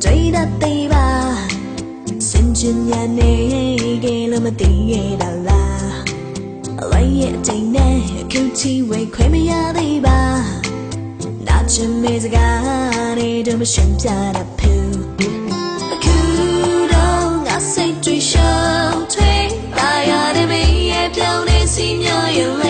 追的对吧？深圳呀，你给了么地的啦？来也真呢，口气为亏没呀对吧？那真没这个，你这么选择的铺。哭到我谁追手推，大呀的美也飘的心有眼泪。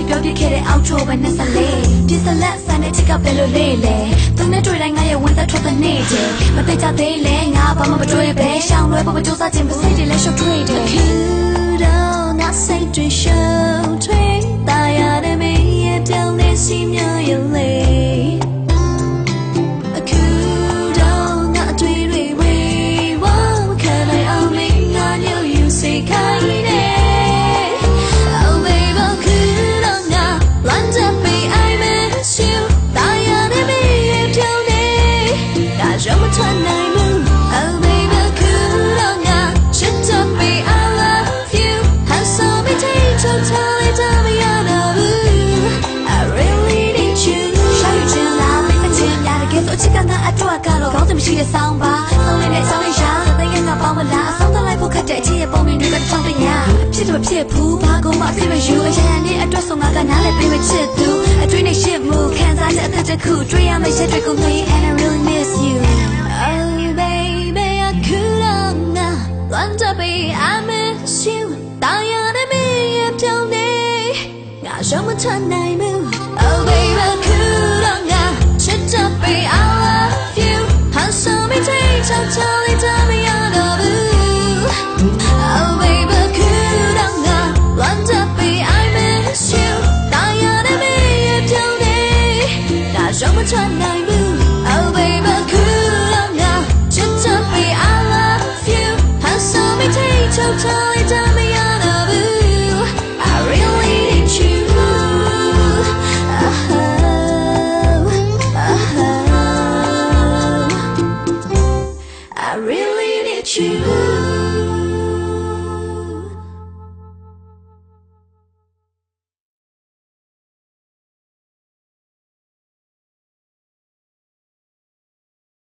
ပြောပြခဲ့တဲ့အောက်ချိုပဲနဲ့ဆက်လေပြစ်စလက်ဆန်တဲ့ချစ်ကပဲလို့လေးလေသူနဲ့တွေ့တိုင်းငါရဲ့ဝင်သက်ထွက်တဲ့နေ့တည်းမသိကြသေးလဲငါဘာမှမတွေ့ပဲရှောင်းလွဲဖို့မကြိုးစားခြင်းပဲစိတ်တွေလည်းရှုပ်ထွေးတယ်ခုတော့ငါစိတ်တွေရှုပ်ထွေးတာရတဲ့မေးရဲ့ပြောင်းလဲစီမျိုးရဲ့လေအခုတော့ငါအတွေ့တွေဝေးဝါမခံနိုင်အောင်မင်းငါညို့ယူစိတ်ခိုင်းတယ်ရှိတဲ့ဆောင်းပါဆောင်းလေးနဲ့ဆောင်းလေးရှာတဲ့ငါပေါင်းမလားဆောင်းသလိုက်ဖို့ခက်တဲ့အချစ်ရဲ့ပုံမြင်တွေကတောင်းတင်ရဖြစ်တော့ဖြစ်ဘူးဘာကုန်မှဖြစ်မယူအရာနဲ့အတွက်ဆုံးငါကနားလည်းပေးမချစ်သူအတွေ့နဲ့ရှစ်မှုခံစားချက်အသက်တစ်ခုတွေ့ရမယ့်ရက်တွေကိုမြင် and I really miss you oh baby I could not want to be I miss you တာယာနဲ့မင်းရဲ့ပြောင်းနေငါရှောင်မချနိုင်ဘူး oh baby I could not ချစ်ချbe I love you 唱唱你唱唱你唱没有的不